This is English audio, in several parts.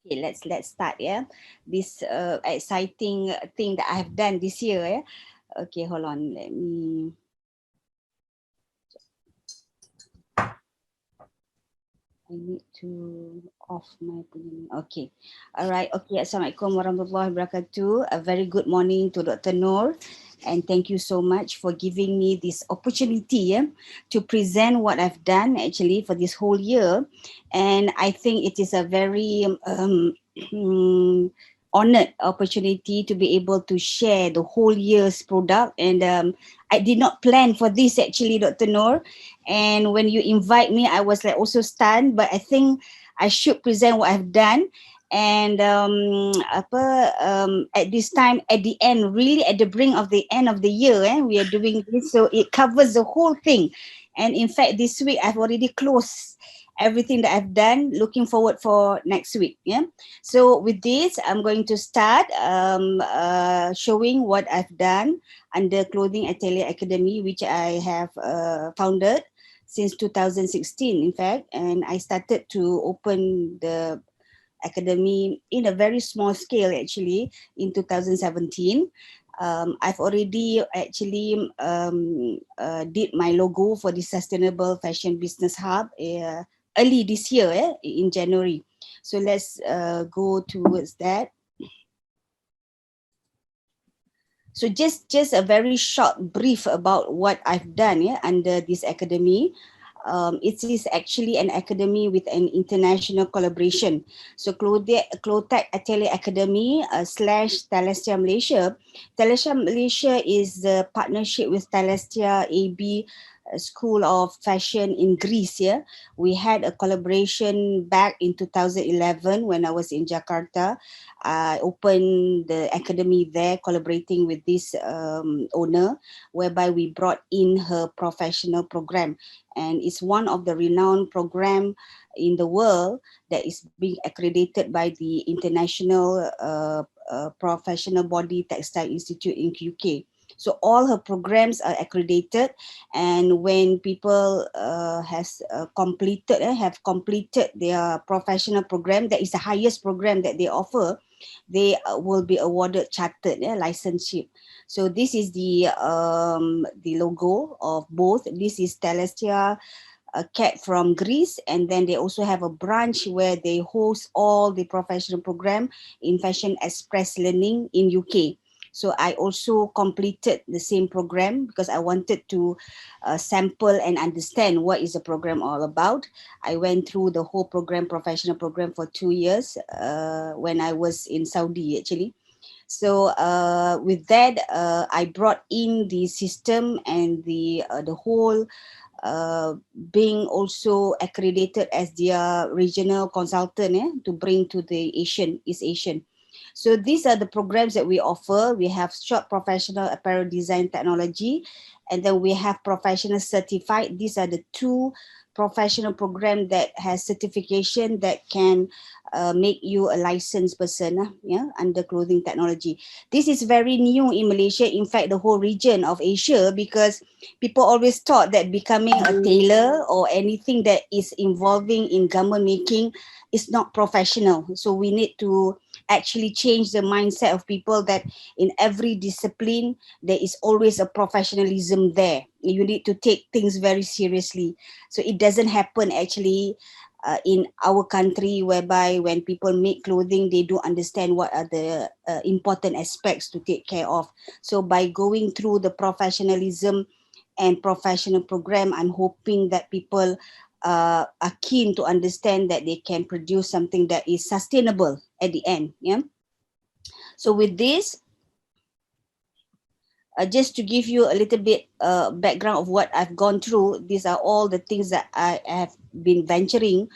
Okay, let's start. Yeah, this exciting thing that I have done this year. Yeah. Okay, hold on. Let me. I need to off my. Okay, all right. Okay, Assalamualaikum warahmatullahi wabarakatuh. A very good morning to Dr. Noor, and thank you so much for giving me this opportunity, yeah, to present what I've done actually for this whole year, and I think it is a very honored opportunity to be able to share the whole year's product, and I did not plan for this actually, Dr. Noor. And when you invite me, I was like also stunned, but I think I should present what I've done. And at this time, at the end, really at the brink of the end of the year, we are doing this, so it covers the whole thing. And in fact, this week I've already closed everything that I've done. Looking forward for next week. Yeah. So with this, I'm going to start showing what I've done under Clothing Atelier Academy, which I have founded since 2016, in fact, and I started to open the academy in a very small scale actually in 2017. I've already actually did my logo for the Sustainable Fashion Business Hub early this year, in January. So let's go towards that. So just a very short brief about what I've done under this academy. It is actually an academy with an international collaboration. So Clotech Atelier Academy slash Telestia Malaysia. Telestia Malaysia is the partnership with Telestia AB School of Fashion in Greece. Yeah, we had a collaboration back in 2011 when I was in Jakarta. I opened the academy there, collaborating with this owner, whereby we brought in her professional program, and it's one of the renowned program in the world that is being accredited by the International Professional Body Textile Institute in UK. So all her programs are accredited, and when people have completed their professional program, that is the highest program that they offer, they will be awarded chartered licenseship. So this is the logo of both. This is Telestia, a cat from Greece, and then they also have a branch where they host all the professional program in Fashion Express Learning in UK. So I also completed the same program because I wanted to sample and understand what is the program all about. I went through the whole program, professional program, for 2 years when I was in Saudi actually. So with that, I brought in the system and the whole being also accredited as their regional consultant to bring to the East Asian. So these are the programs that we offer. We have short professional apparel design technology, and then we have professional certified. These are the two professional program that has certification that can make you a licensed person under clothing technology. This is very new in Malaysia, in fact the whole region of Asia, because people always thought that becoming a tailor or anything that is involving in garment making is not professional. So we need to actually change the mindset of people that in every discipline there is always a professionalism there. You need to take things very seriously. So it doesn't happen actually in our country, whereby when people make clothing, they do understand what are the important aspects to take care of. So by going through the professionalism and professional program, I'm hoping that people are keen to understand that they can produce something that is sustainable at the end. Yeah. So with this, just to give you a little bit background of what I've gone through, these are all the things that I have been venturing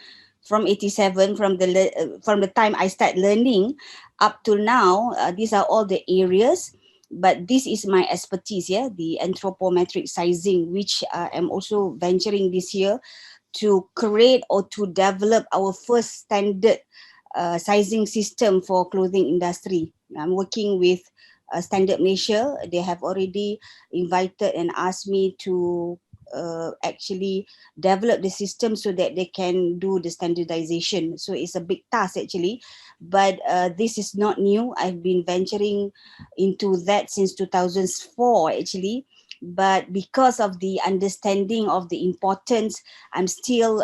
from 87, from the time I start learning up to now. These are all the areas, but this is my expertise, the anthropometric sizing, which I am also venturing this year to create or to develop our first standard sizing system for clothing industry. I'm working with Standard Malaysia. They have already invited and asked me to actually develop the system so that they can do the standardization. So it's a big task actually, but this is not new. I've been venturing into that since 2004 actually, but because of the understanding of the importance, I'm still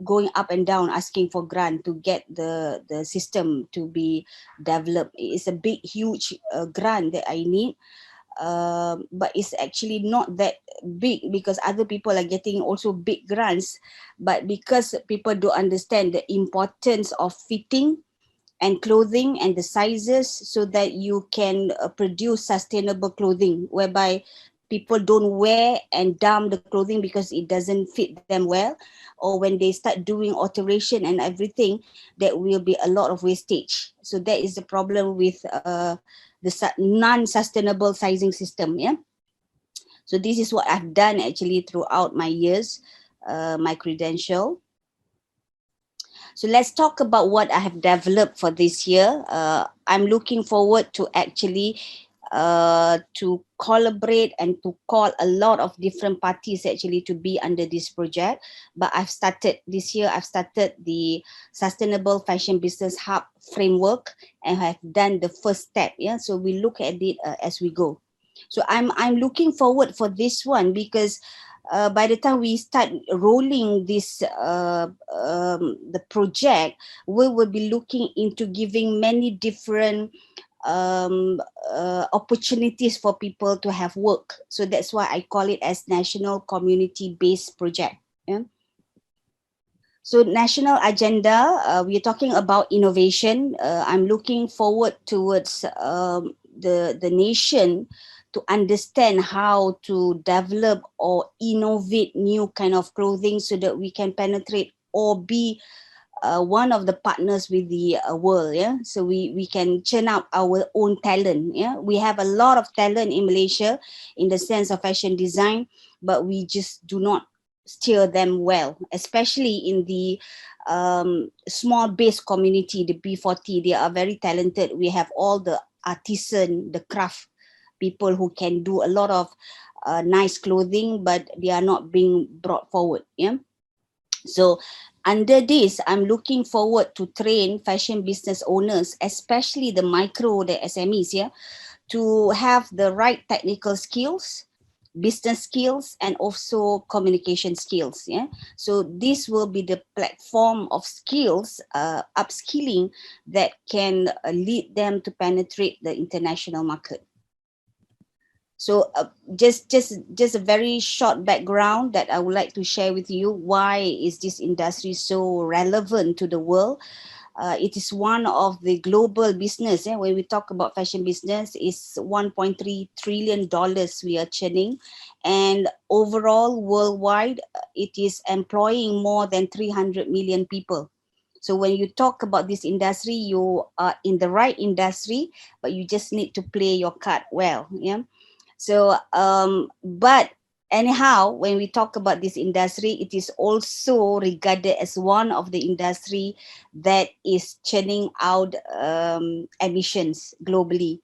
going up and down asking for grant to get the system to be developed. It's a big huge grant that I need, but it's actually not that big because other people are getting also big grants, but because people don't understand the importance of fitting and clothing and the sizes so that you can produce sustainable clothing whereby people don't wear and dump the clothing because it doesn't fit them well, or when they start doing alteration and everything, there will be a lot of wastage. So that is the problem with the non-sustainable sizing system. Yeah, so this is what I've done actually throughout my years, my credential. So let's talk about what I have developed for this year. I'm looking forward to actually to collaborate and to call a lot of different parties actually to be under this project. But I've started this year, I've started the Sustainable Fashion Business Hub framework and have done the first step. Yeah, so we look at it as we go. So I'm looking forward for this one because by the time we start rolling this the project, we will be looking into giving many different opportunities for people to have work. So that's why I call it as national community based project. Yeah. So national agenda, we are talking about innovation. I'm looking forward towards the nation to understand how to develop or innovate new kind of clothing so that we can penetrate or be one of the partners with the world. Yeah, so we can churn out our own talent. Yeah, we have a lot of talent in Malaysia in the sense of fashion design, but we just do not steer them well, especially in the small base community, the B40. They are very talented. We have all the artisan, the craft people who can do a lot of nice clothing, but they are not being brought forward. Yeah. So under this, I'm looking forward to train fashion business owners, especially the micro, the SMEs, yeah, to have the right technical skills, business skills, and also communication skills. Yeah. So this will be the platform of skills, upskilling that can lead them to penetrate the international market. So just a very short background that I would like to share with you. Why is this industry so relevant to the world? It is one of the global business. When we talk about fashion business, it's $1.3 trillion we are churning, and overall worldwide, it is employing more than 300 million people. So when you talk about this industry, you are in the right industry, but you just need to play your card well. Yeah. So, but anyhow, when we talk about this industry, it is also regarded as one of the industry that is churning out emissions globally.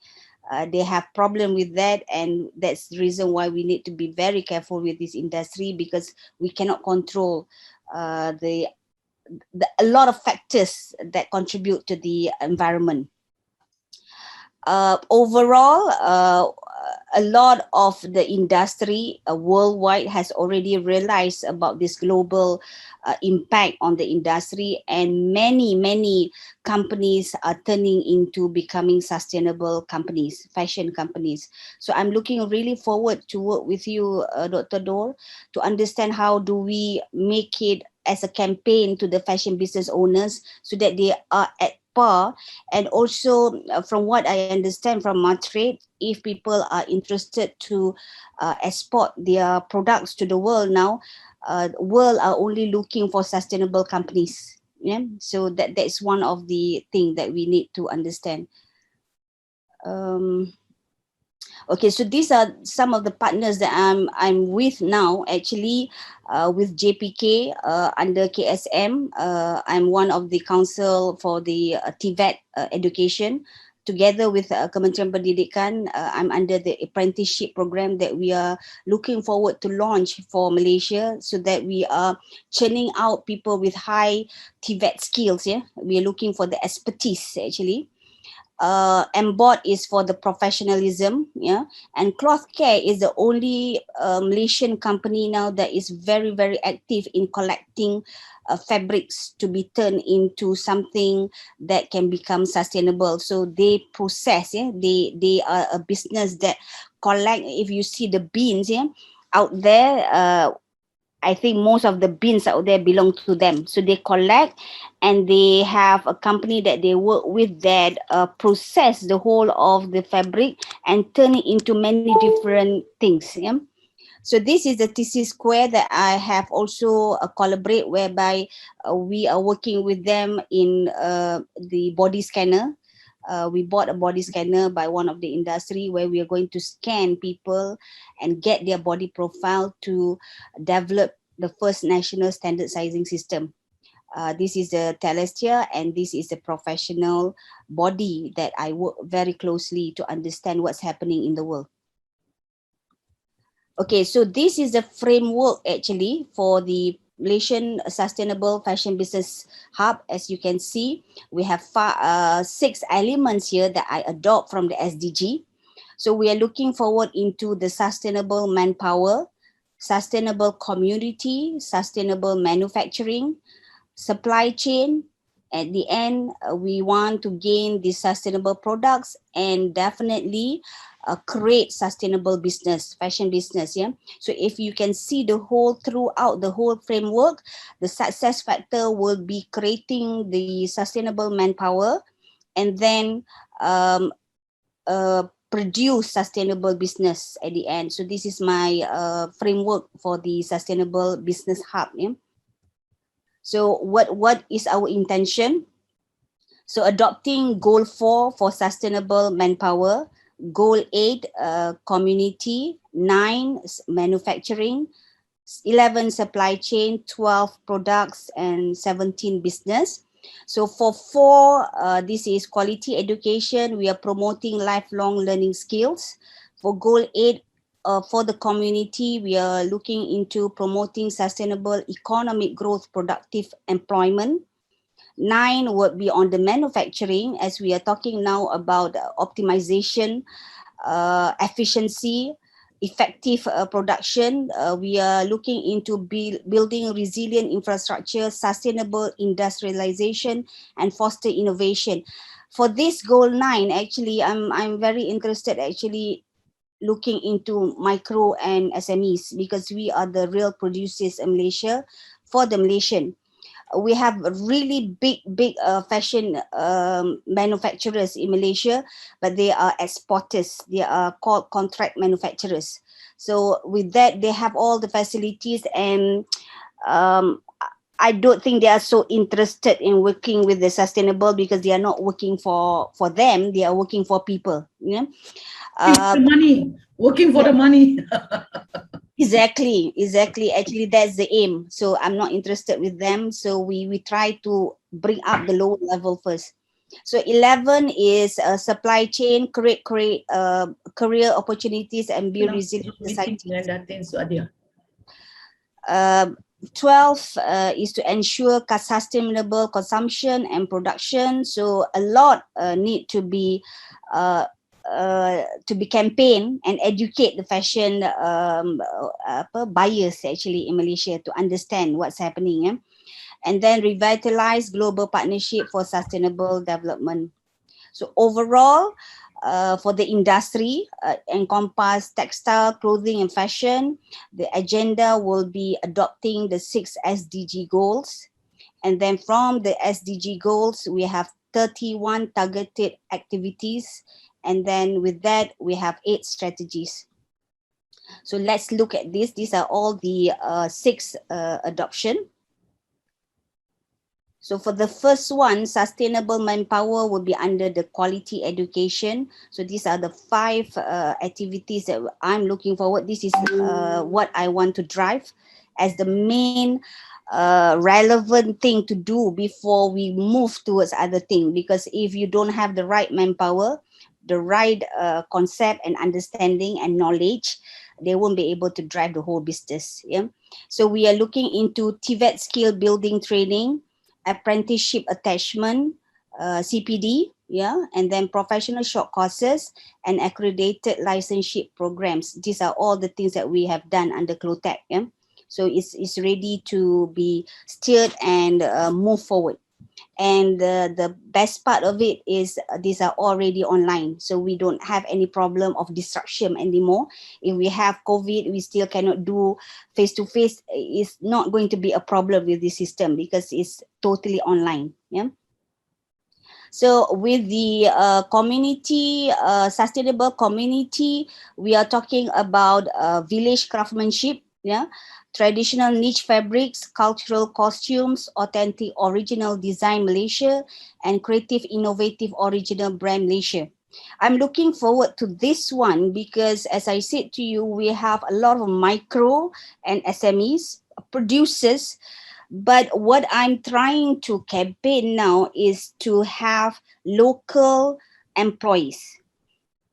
They have problem with that, and that's the reason why we need to be very careful with this industry because we cannot control a lot of factors that contribute to the environment. Overall, a lot of the industry worldwide has already realized about this global impact on the industry, and many companies are turning into becoming sustainable companies, fashion companies. So I'm looking really forward to work with you, Dr. Dor, to understand how do we make it as a campaign to the fashion business owners so that they are at par. And also from what I understand from Matrade, if people are interested to export their products to the world now, world are only looking for sustainable companies. Yeah, so that's one of the thing that we need to understand. Okay, so these are some of the partners that I'm with now. Actually, with JPK under KSM, I'm one of the council for the TVET education together with Kementerian Pendidikan, I'm under the apprenticeship program that we are looking forward to launch for Malaysia, so that we are churning out people with high TVET skills. Yeah, we are looking for the expertise actually. Embod is for the professionalism, yeah, and Cloth Care is the only Malaysian company now that is very, very active in collecting fabrics to be turned into something that can become sustainable. So they process, yeah, they are a business that collect. If you see the beans, yeah, out there, I think most of the bins out there belong to them. So they collect, and they have a company that they work with that process the whole of the fabric and turn it into many different things. Yeah? So this is the TC Square that I have also collaborate, whereby we are working with them in the body scanner. We bought a body scanner by one of the industry, where we are going to scan people and get their body profile to develop the first national standard sizing system. This is the Telestia, and this is the professional body that I work very closely to understand what's happening in the world. Okay, so this is the framework actually for the Malaysian Sustainable Fashion Business Hub. As you can see, we have 6 elements here that I adopt from the SDG. So we are looking forward into the sustainable manpower, sustainable community, sustainable manufacturing, supply chain. At the end, we want to gain the sustainable products and definitely create sustainable business, fashion business. Yeah. So if you can see the whole throughout the whole framework, the success factor will be creating the sustainable manpower, and then produce sustainable business at the end. So this is my framework for the sustainable business hub. Yeah. So what is our intention? So adopting goal 4 for sustainable manpower, goal 8 community, 9 manufacturing, 11 supply chain, 12 products, and 17 business. So for 4, this is quality education. We are promoting lifelong learning skills. For goal 8, for the community, we are looking into promoting sustainable economic growth, productive employment. 9 would be on the manufacturing, as we are talking now about optimization, efficiency, effective production. We are looking into building resilient infrastructure, sustainable industrialization, and foster innovation. For this goal 9, actually, I'm very interested actually looking into micro and SMEs, because we are the real producers in Malaysia for the Malaysian. We have really big fashion manufacturers in Malaysia, but they are exporters. They are called contract manufacturers. So with that, they have all the facilities, and I don't think they are so interested in working with the sustainable, because they are not working for them. They are working for people. Yeah. The money, working for the money. Exactly. Actually, that's the aim. So I'm not interested with them. So we try to bring up the lower level first. So 11 is supply chain, create career opportunities, and build resilient society. 12 is to ensure sustainable consumption and production. So a lot need to be campaign and educate the fashion buyers actually in Malaysia to understand what's happening. Yeah? And then revitalize global partnership for sustainable development. So overall, for the industry, encompass textile, clothing, and fashion, the agenda will be adopting the 6 SDG goals. And then from the SDG goals, we have 31 targeted activities. And then with that, we have 8 strategies. So let's look at this. These are all the 6 adoption. So for the first one, sustainable manpower will be under the quality education. So these are the 5 activities that I'm looking forward. This is what I want to drive as the main relevant thing to do before we move towards other thing. Because if you don't have the right manpower, the right concept and understanding and knowledge, they won't be able to drive the whole business. Yeah. So we are looking into TVET skill building training, apprenticeship attachment, CPD, yeah, and then professional short courses and accredited licenseship programs. These are all the things that we have done under Clotec. Yeah. So it's ready to be steered and move forward. And the best part of it is these are already online, so we don't have any problem of disruption anymore. If we have COVID, we still cannot do face to face. It's not going to be a problem with the system because it's totally online. Yeah. So with the community, sustainable community, we are talking about village craftsmanship, yeah, traditional niche fabrics, cultural costumes, authentic original design Malaysia, and creative innovative original brand Malaysia. I'm looking forward to this one because, as I said to you, we have a lot of micro and SMEs producers, but what I'm trying to campaign now is to have local employees.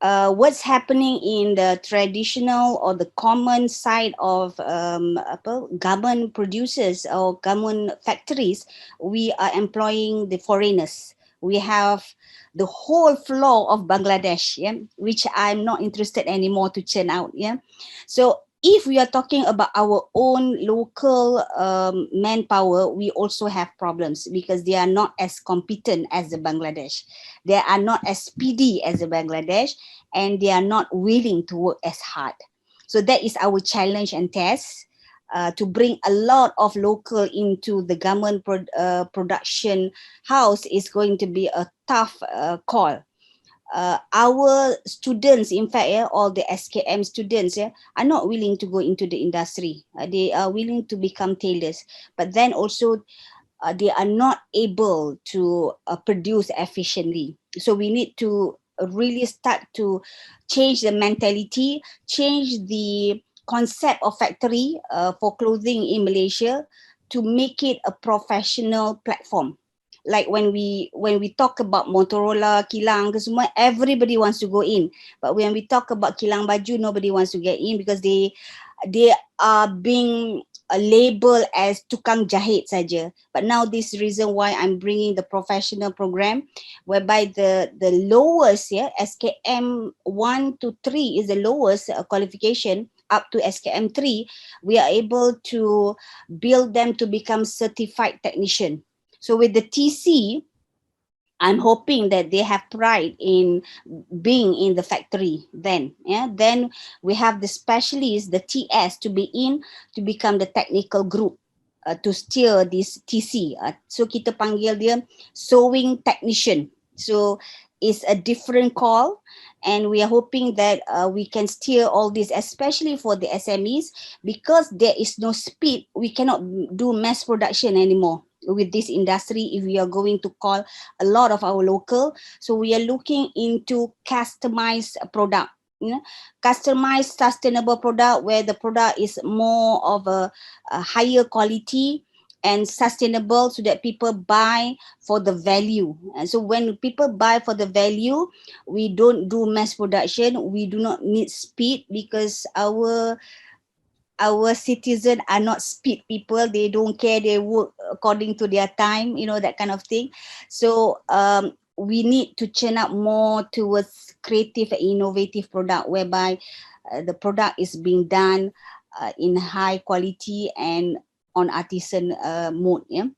What's happening in the traditional or the common side of garment producers or garment factories, we are employing the foreigners. We have the whole floor of Bangladesh, yeah, which I'm not interested anymore to churn out. Yeah, so if we are talking about our own local manpower, we also have problems because they are not as competent as the Bangladesh. They are not as speedy as the Bangladesh, and they are not willing to work as hard. So that is our challenge and test. To bring a lot of local into the garment production house is going to be a tough call. Our students, in fact, yeah, all the SKM students, yeah, are not willing to go into the industry. They are willing to become tailors, but then also they are not able to produce efficiently. So we need to really start to change the mentality, change the concept of factory for clothing in Malaysia to make it a professional platform. Like when we talk about Motorola, kilang ke semua, everybody wants to go in. But when we talk about kilang baju, nobody wants to get in because they are being labeled as tukang jahit saja. But now this reason why I'm bringing the professional program, whereby the lowest, yeah, SKM 1 to 3 is the lowest qualification. Up to SKM 3, we are able to build them to become certified technician. So with the TC, I'm hoping that they have pride in being in the factory then. Yeah. Then we have the specialists, the TS, to be in to become the technical group to steer this TC. So kita panggil dia sewing technician. So it's a different call, and we are hoping that we can steer all this, especially for the SMEs, because there is no speed. We cannot do mass production anymore with this industry if we are going to call a lot of our local. So we are looking into customized product, you know, customized sustainable product where the product is more of a higher quality and sustainable, so that people buy for the value. And so when people buy for the value, we don't do mass production. We do not need speed because our citizens are not speed people. They don't care. They work according to their time, that kind of thing. So we need to churn up more towards creative and innovative product, whereby the product is being done in high quality and on artisan mode. Yeah.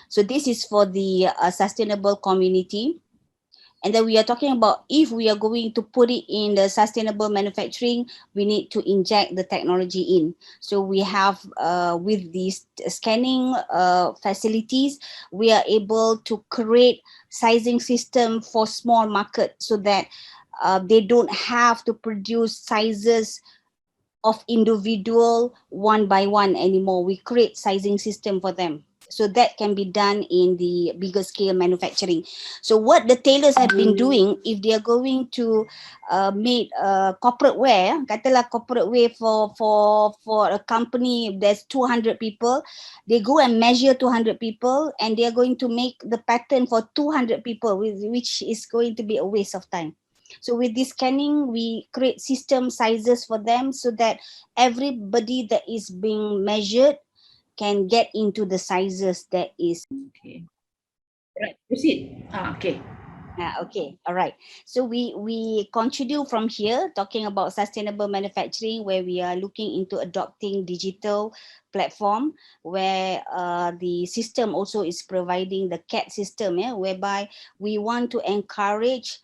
So this is for the sustainable community. And then we are talking about, if we are going to put it in the sustainable manufacturing, we need to inject the technology in. So we have, with these scanning facilities, we are able to create sizing system for small market, so that they don't have to produce sizes of individual one by one anymore. We create sizing system for them. So that can be done in the bigger scale manufacturing. So what the tailors have been doing, if they are going to make corporate wear, katalah corporate wear for a company, there's 200 people, they go and measure 200 people and they are going to make the pattern for 200 people, which is going to be a waste of time. So with this scanning, we create system sizes for them so that everybody that is being measured can get into the sizes that is. Okay. Right. Proceed. Okay. Okay, all right. So we continue from here talking about sustainable manufacturing, where we are looking into adopting digital platform, where the system also is providing the CAT system, whereby we want to encourage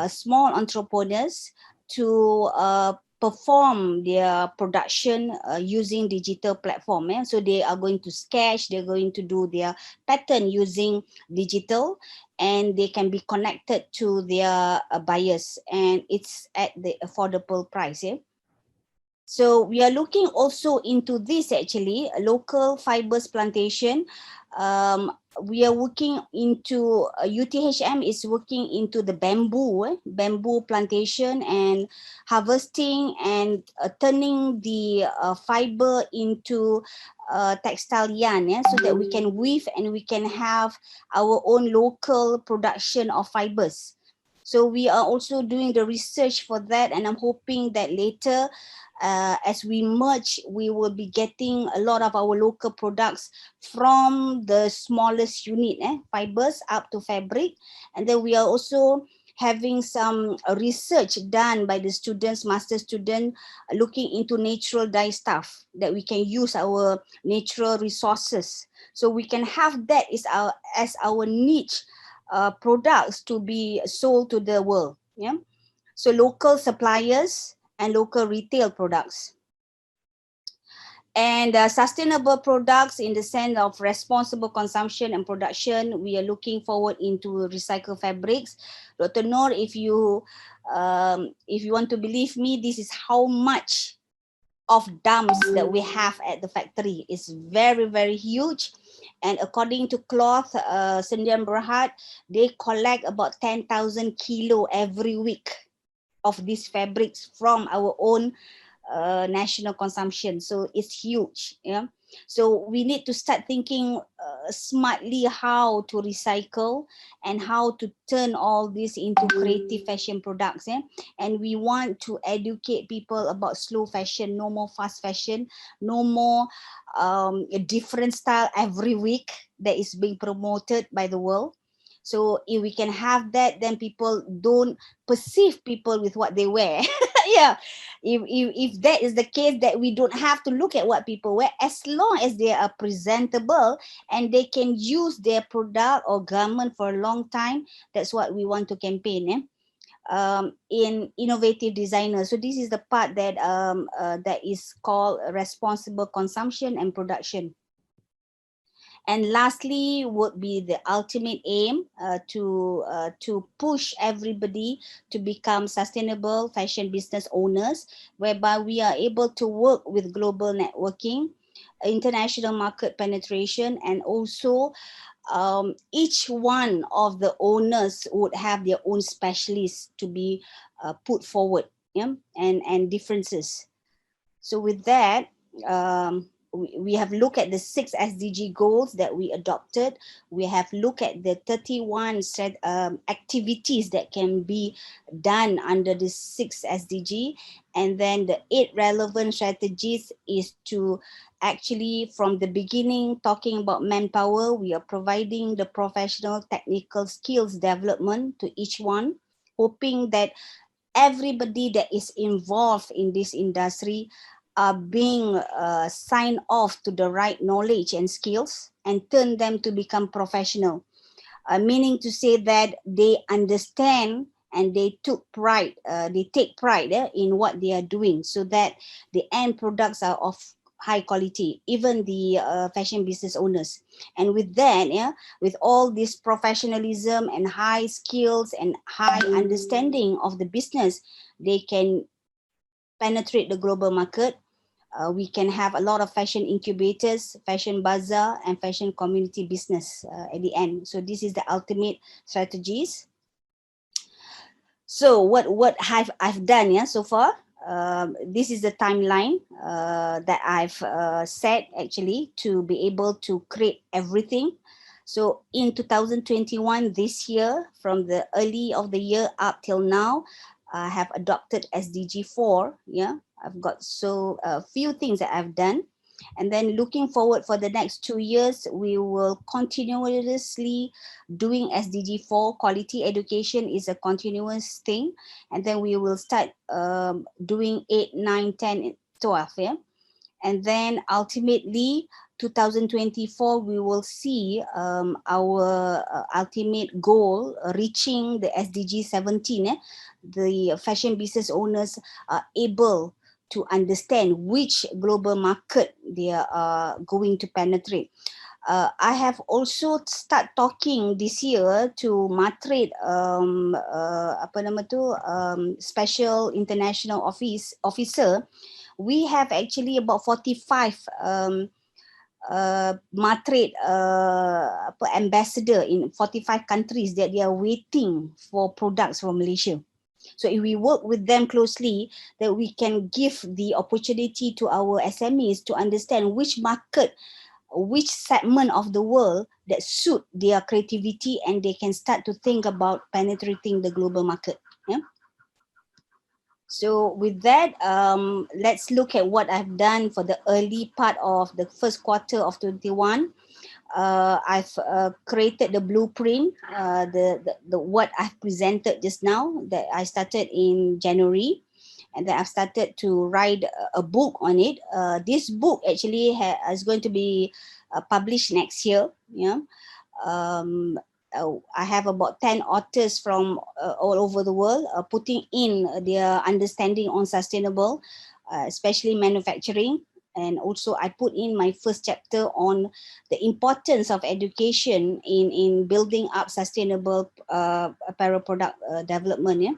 small entrepreneurs to perform their production using digital platform. So they are going to sketch, they're going to do their pattern using digital, and they can be connected to their buyers, and it's at the affordable price. So we are looking also into this, actually, local fibers plantation. We are working into UTHM is working into the bamboo plantation and harvesting and turning the fiber into textile yarn, so that we can weave and we can have our own local production of fibers. So we are also doing the research for that, and I'm hoping that later, as we merge, we will be getting a lot of our local products from the smallest unit, fibers up to fabric. And then we are also having some research done by the students, master student, looking into natural dye stuff that we can use our natural resources. So we can have that as our niche products to be sold to the world. Yeah. So local suppliers and local retail products. And sustainable products in the sense of responsible consumption and production, we are looking forward into recycled fabrics. Dr. Noor, if you want to believe me, this is how much of dumps that we have at the factory. It's very, very huge. And according to Cloth Sendian Berhad, they collect about 10,000 kilo every week of these fabrics from our own national consumption. So it's huge. Yeah. So we need to start thinking smartly how to recycle and how to turn all this into creative fashion products. Yeah? And we want to educate people about slow fashion, no more fast fashion, no more a different style every week that is being promoted by the world. So if we can have that, then people don't perceive people with what they wear. Yeah, if that is the case, that we don't have to look at what people wear, as long as they are presentable and they can use their product or garment for a long time. That's what we want to campaign in innovative designers. So this is the part that that is called responsible consumption and production. And lastly would be the ultimate aim to push everybody to become sustainable fashion business owners, whereby we are able to work with global networking, international market penetration, and also each one of the owners would have their own specialists to be put forward, yeah, and differences. So with that, we have looked at the 6 SDG goals that we adopted. We have looked at the 31 activities that can be done under the 6 SDG. And then the 8 relevant strategies is to actually, from the beginning, talking about manpower, we are providing the professional technical skills development to each one, hoping that everybody that is involved in this industry are being signed off to the right knowledge and skills and turn them to become professional, meaning to say that they understand and they take pride in what they are doing, so that the end products are of high quality, even the fashion business owners. And with that, with all this professionalism and high skills and high understanding of the business, they can penetrate the global market, We can have a lot of fashion incubators, fashion bazaar, and fashion community business at the end. So this is the ultimate strategies. So what I've done, yeah, so far. This is the timeline that I've set actually to be able to create everything. So in 2021, this year, from the early of the year up till now, I have adopted SDG 4. Yeah, I've got so a few things that I've done. And then looking forward for the next 2 years, we will continuously doing SDG 4. Quality education is a continuous thing. And then we will start doing 8, 9, 10, 12. Yeah. And then ultimately 2024 we will see our ultimate goal reaching the SDG 17. The fashion business owners are able to understand which global market they are going to penetrate. I have also start talking this year to Matrade apa nama tu special international officer. We have actually about 45 Matrade ambassador in 45 countries that they are waiting for products from Malaysia. So if we work with them closely, that we can give the opportunity to our SMEs to understand which market, which segment of the world that suit their creativity, and they can start to think about penetrating the global market. Yeah. So with that, let's look at what I've done for the early part of the first quarter of 21. I've created the blueprint, the what I've presented just now that I started in January, and then I've started to write a book on it. This book actually is going to be published next year. Yeah. Um, I have about 10 authors from all over the world putting in their understanding on sustainable, especially manufacturing. And also I put in my first chapter on the importance of education in building up sustainable apparel product development. Yeah.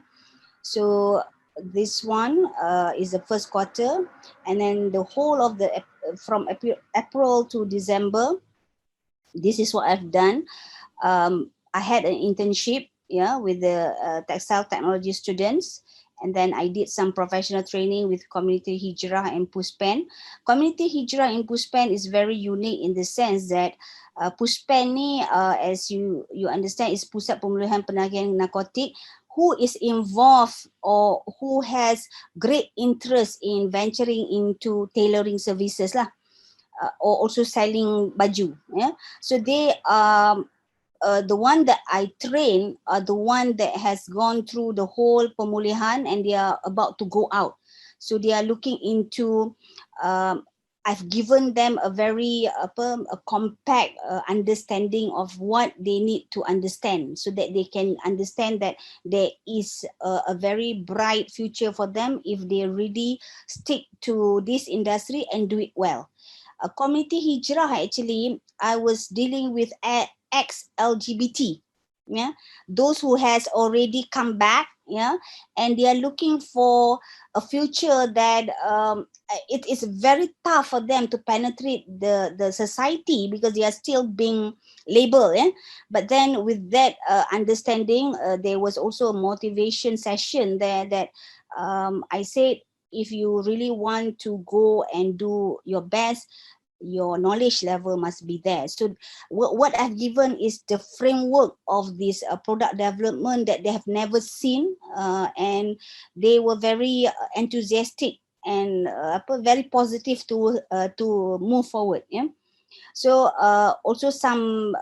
So this one is the first quarter, and then the whole of the from April to December, this is what I've done. I had an internship, yeah, with the textile technology students, and then I did some professional training with Community Hijrah and Puspen. Community Hijrah and Puspen is very unique in the sense that Puspen ni, as you understand, is Pusat Pemulihan Penagihan Narkotik, who is involved or who has great interest in venturing into tailoring services lah, or also selling baju. Yeah, so they the one that I train are the one that has gone through the whole pemulihan and they are about to go out. So they are looking into, I've given them a very a compact understanding of what they need to understand so that they can understand that there is a very bright future for them if they really stick to this industry and do it well. Community hijrah, actually, I was dealing with ex-LGBT, yeah, those who has already come back, yeah, and they are looking for a future that it is very tough for them to penetrate the society because they are still being labeled. Yeah? But then with that understanding, there was also a motivation session there that I said, if you really want to go and do your best, your knowledge level must be there. So what I've given is the framework of this product development that they have never seen, and they were very enthusiastic and very positive to move forward. Yeah. So also some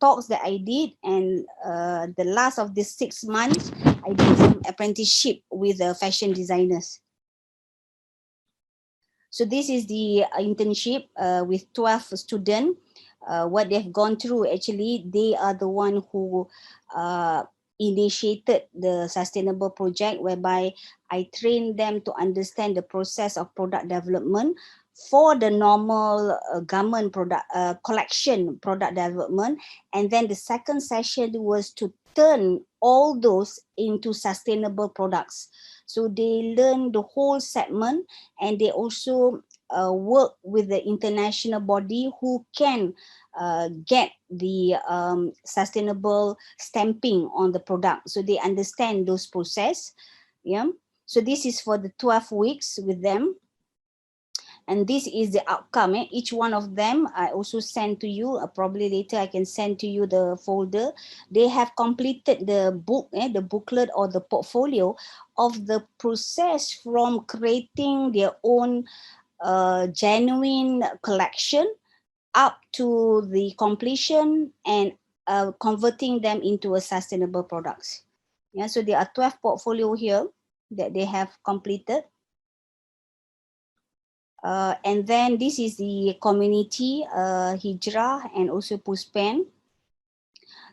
talks that I did, and the last of this 6 months, I did some apprenticeship with fashion designers. So this is the internship with 12 students. What they've gone through, actually, they are the one who initiated the sustainable project, whereby I trained them to understand the process of product development for the normal garment product collection product development. And then the second session was to turn all those into sustainable products. So they learn the whole segment, and they also work with the international body who can get the sustainable stamping on the product, so they understand those process. Yeah, so this is for the 12 weeks with them, and this is the outcome. Each one of them I also send to you, probably later I can send to you the folder. They have completed the book, the booklet or the portfolio of the process from creating their own genuine collection up to the completion and converting them into a sustainable products. Yeah, so there are 12 portfolio here that they have completed. And then this is the community, Hijrah and also Puspen.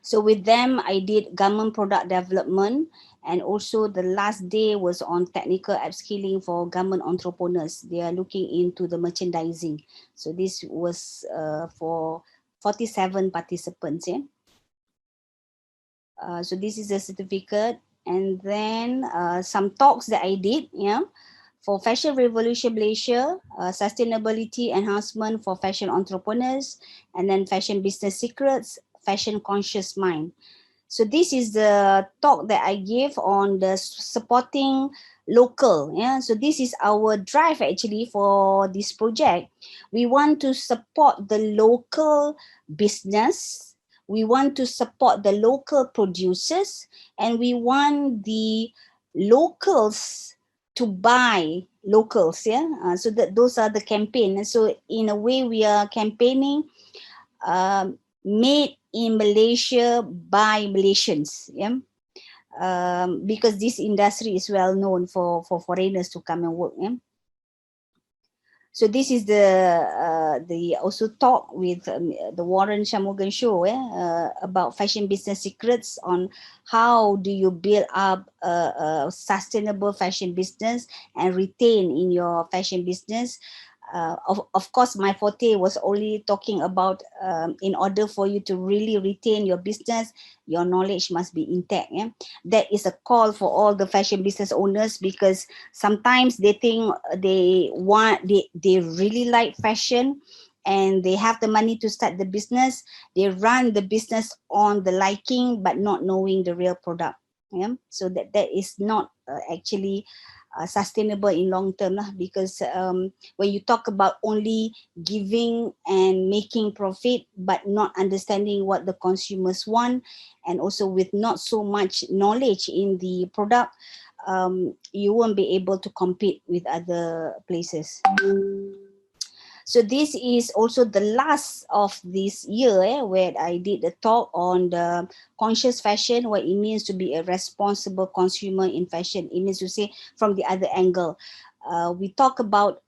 So with them, I did government product development, and also the last day was on technical upskilling for government entrepreneurs. They are looking into the merchandising. So this was for 47 participants. Yeah. So this is a certificate, and then some talks that I did. Yeah. For Fashion Revolution Malaysia, sustainability enhancement for fashion entrepreneurs, and then fashion business secrets, fashion conscious mind. So this is the talk that I gave on the supporting local. Yeah. So this is our drive actually for this project. We want to support the local business. We want to support the local producers, and we want the locals to buy locals. Yeah. So that those are the campaign. And so in a way we are campaigning made in Malaysia by Malaysians. Yeah. Because this industry is well known for foreigners to come and work. Yeah. So this is the also talk with the Warren Shamogan show about fashion business secrets on how do you build up a sustainable fashion business and retain in your fashion business. Of course, my forte was only talking about in order for you to really retain your business, your knowledge must be intact. Yeah? That is a call for all the fashion business owners, because sometimes they think they really like fashion and they have the money to start the business. They run the business on the liking but not knowing the real product. Yeah? So that is not actually sustainable in long term lah, because when you talk about only giving and making profit but not understanding what the consumers want, and also with not so much knowledge in the product, you won't be able to compete with other places. So this is also the last of this year where I did a talk on the conscious fashion, what it means to be a responsible consumer in fashion. It means to say from the other angle. We talk about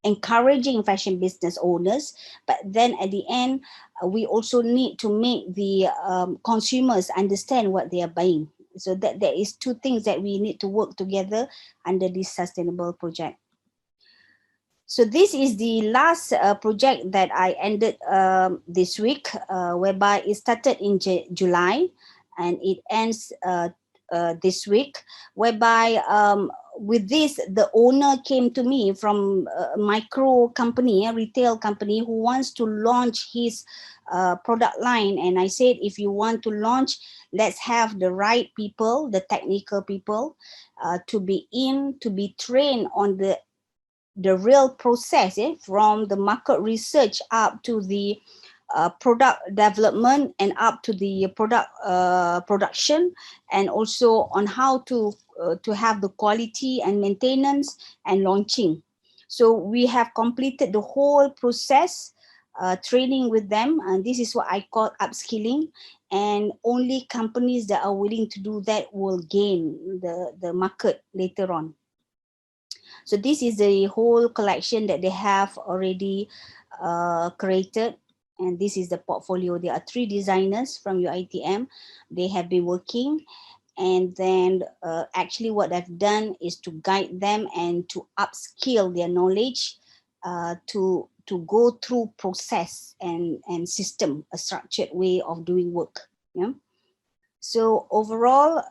encouraging fashion business owners, but then at the end, we also need to make the consumers understand what they are buying. So that there is two things that we need to work together under this sustainable project. So this is the last project that I ended this week, whereby it started in July and it ends this week, whereby with this, the owner came to me from a micro company, a retail company, who wants to launch his product line. And I said, if you want to launch, let's have the right people, the technical people, to be trained on the real process, from the market research up to the product development and up to the product production, and also on how to have the quality and maintenance and launching. So we have completed the whole process, training with them, and this is what I call upskilling. And only companies that are willing to do that will gain the market later on. So this is the whole collection that they have already created. And this is the portfolio. There are 3 designers from UiTM. They have been working. And then actually what I've done is to guide them and to upskill their knowledge to go through process and system, a structured way of doing work. Yeah. So overall,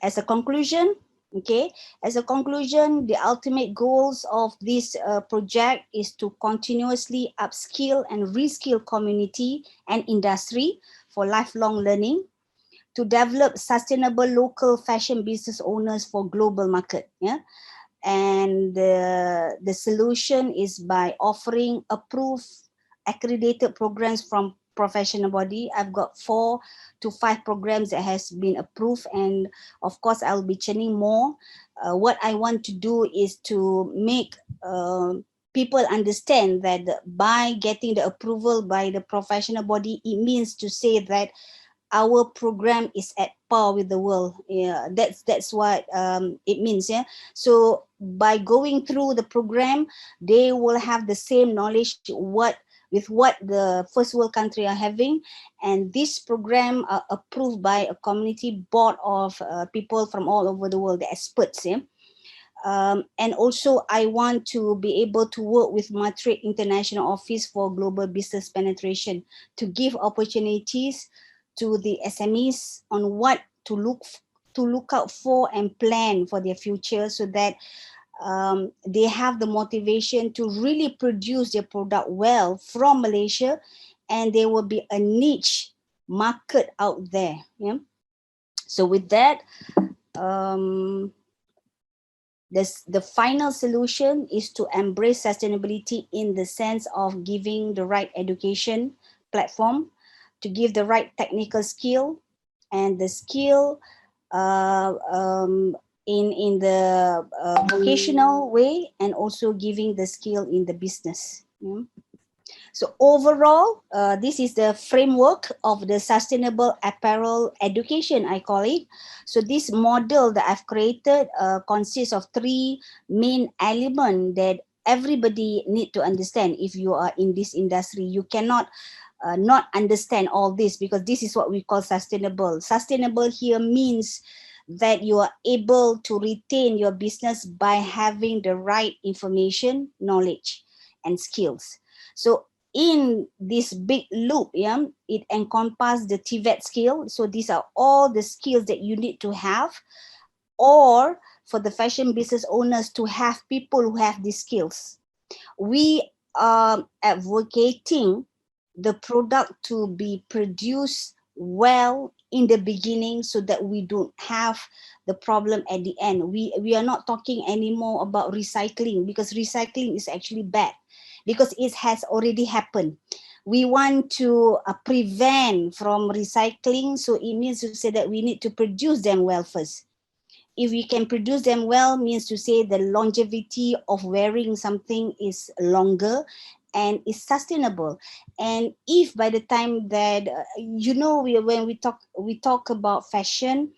as a conclusion, Okay, as a conclusion, the ultimate goals of this project is to continuously upskill and reskill community and industry for lifelong learning, to develop sustainable local fashion business owners for global market. Yeah, and the solution is by offering approved accredited programs from professional body. I've got 4 to 5 programs that has been approved, and of course I'll be churning more. What I want to do is to make people understand that by getting the approval by the professional body, it means to say that our program is at par with the world. Yeah, that's what it means. Yeah, so by going through the program, they will have the same knowledge what the first world country are having, and this program are approved by a community board of people from all over the world, the experts. Yeah. And also, I want to be able to work with Matrix International Office for Global Business Penetration to give opportunities to the SMEs on what to look out for and plan for their future, so that they have the motivation to really produce their product well from Malaysia, and there will be a niche market out there. Yeah. So with that, um, the final solution is to embrace sustainability in the sense of giving the right education platform, to give the right technical skill, and the skill uh, um, in the vocational way, and also giving the skill in the business. Mm. So overall, this is the framework of the sustainable apparel education, I call it. So this model that I've created consists of 3 main elements that everybody need to understand. If you are in this industry, you cannot not understand all this, because this is what we call sustainable. Sustainable here means that you are able to retain your business by having the right information, knowledge, and skills. So in this big loop, yeah, it encompasses the TVET skill. So these are all the skills that you need to have, or for the fashion business owners to have people who have these skills. We are advocating the product to be produced well in the beginning, so that we don't have the problem at the end. We are not talking anymore about recycling, because recycling is actually bad, because it has already happened. We want to prevent from recycling, so it means to say that we need to produce them well first. If we can produce them well, means to say the longevity of wearing something is longer and is sustainable. And if by the time that when we talk about fashion,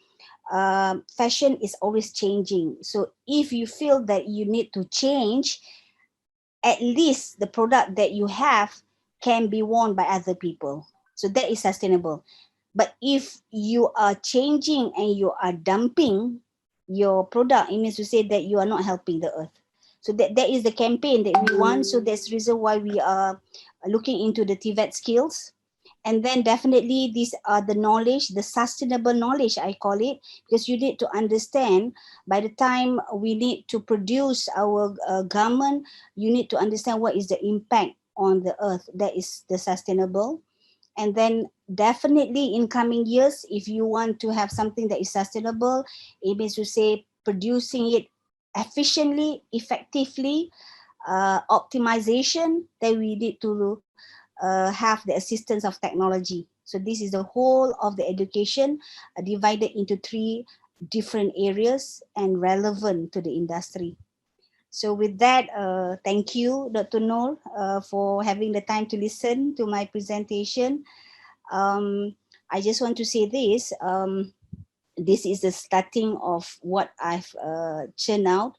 fashion is always changing. So if you feel that you need to change, at least the product that you have can be worn by other people. So that is sustainable. But if you are changing and you are dumping your product, it means to say that you are not helping the earth. So that is the campaign that we want. So that's the reason why we are looking into the TVET skills. And then definitely these are the knowledge, the sustainable knowledge, I call it, because you need to understand by the time we need to produce our garment, you need to understand what is the impact on the earth. That is the sustainable. And then definitely in coming years, if you want to have something that is sustainable, it means to say producing it efficiently, effectively, optimization, then we need to have the assistance of technology. So this is the whole of the education divided into 3 different areas and relevant to the industry. So with that, thank you, Dr. Noor, for having the time to listen to my presentation. I just want to say this. This is the starting of what I've churned out.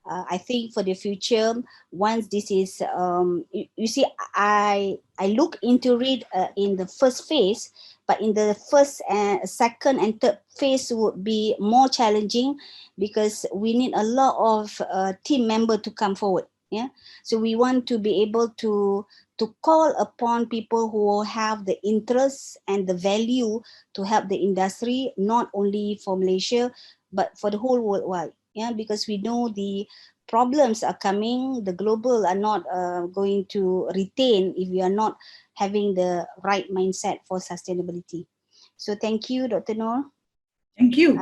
I think for the future, once this is, you see, I look into it in the first phase, but in the first, second, and third phase would be more challenging, because we need a lot of team member to come forward. Yeah, so we want to be able to call upon people who have the interest and the value to help the industry, not only for Malaysia, but for the whole worldwide. Yeah, because we know the problems are coming, the global are not going to retain if we are not having the right mindset for sustainability. So thank you, Dr. Noor. Thank you.